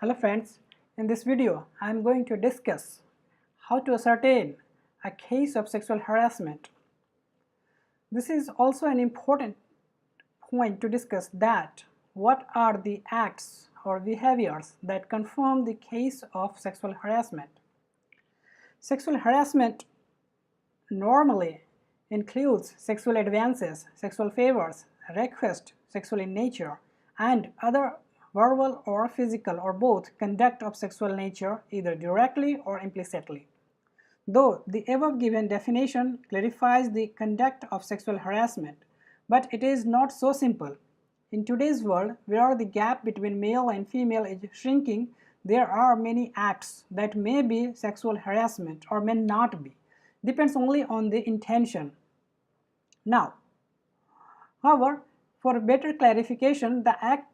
Hello friends, in this video I am going to discuss how to ascertain a case of sexual harassment. This is also an important point to discuss that what are the acts or behaviors that confirm the case of sexual harassment. Sexual harassment normally includes sexual advances, sexual favors, requests, sexual in nature, and other verbal or physical or both conduct of sexual nature either directly or implicitly. Though the above given definition clarifies the conduct of sexual harassment, but it is not so simple. In today's world, where the gap between male and female is shrinking, there are many acts that may be sexual harassment or may not be. Depends only on the intention. Now, however, for better clarification, the acts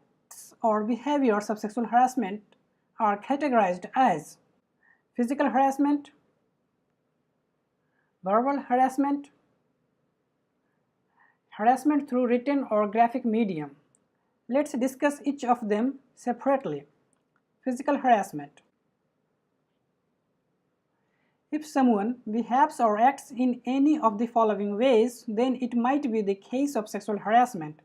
or behaviors of sexual harassment are categorized as physical harassment, verbal harassment, harassment through written or graphic medium. Let's discuss each of them separately. Physical harassment. If someone behaves or acts in any of the following ways, then it might be the case of sexual harassment.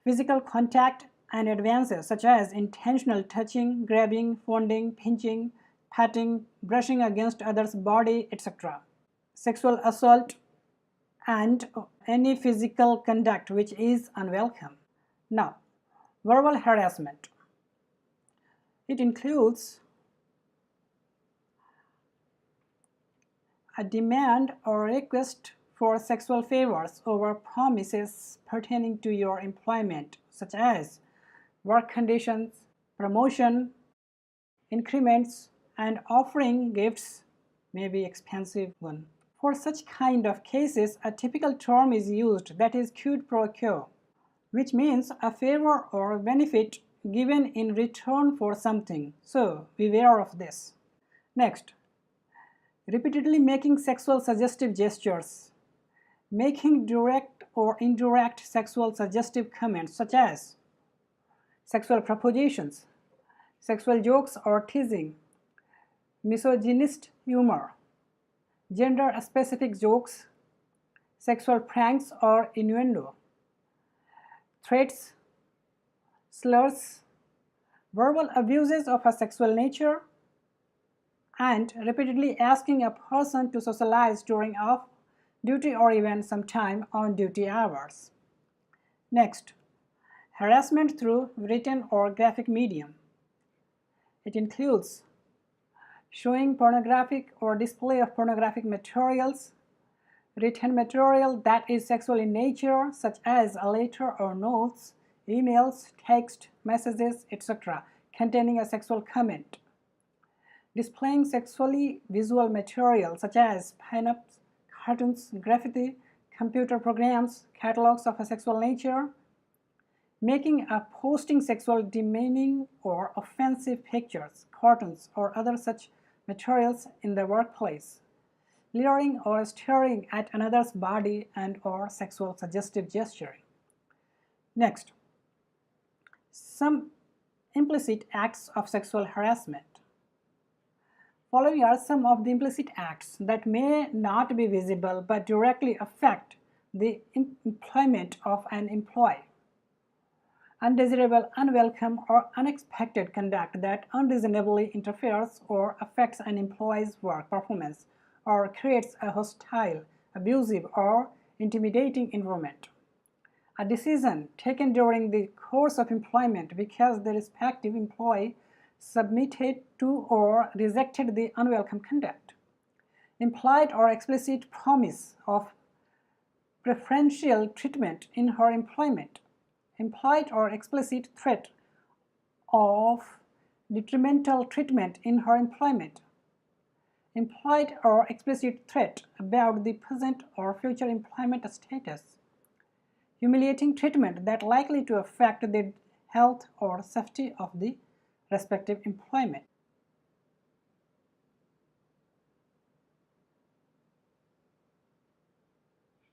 Physical contact and advances such as intentional touching, grabbing, fondling, pinching, patting, brushing against others' body, etc. Sexual assault and any physical conduct which is unwelcome. Now, verbal harassment. It includes a demand or request for sexual favors over promises pertaining to your employment, such as work conditions, promotion, increments, and offering gifts, maybe expensive one. For such kind of cases, a typical term is used, that is quid pro quo, which means a favor or benefit given in return for something. So beware of this. Next, repeatedly making sexual suggestive gestures, making direct or indirect sexual suggestive comments such as sexual propositions, sexual jokes or teasing, misogynist humor, gender-specific jokes, sexual pranks or innuendo, threats, slurs, verbal abuses of a sexual nature, and repeatedly asking a person to socialize during off-duty or even sometime on-duty hours. Next, harassment through written or graphic medium. It includes showing pornographic or display of pornographic materials, written material that is sexual in nature such as a letter or notes, emails, text, messages, etc. containing a sexual comment. Displaying sexually visual material such as pin-ups, cartoons, graffiti, computer programs, catalogs of a sexual nature, making or posting sexual demeaning or offensive pictures, cartoons, or other such materials in the workplace, leering or staring at another's body and or sexual suggestive gesturing. Next, some implicit acts of sexual harassment. Following are some of the implicit acts that may not be visible but directly affect the employment of an employee. Undesirable, unwelcome, or unexpected conduct that unreasonably interferes or affects an employee's work performance or creates a hostile, abusive, or intimidating environment. A decision taken during the course of employment because the respective employee submitted to or rejected the unwelcome conduct. Implied or explicit promise of preferential treatment in her employment. Implied or explicit threat of detrimental treatment in her employment. Implied or explicit threat about the present or future employment status. Humiliating treatment that likely to affect the health or safety of the respective employment.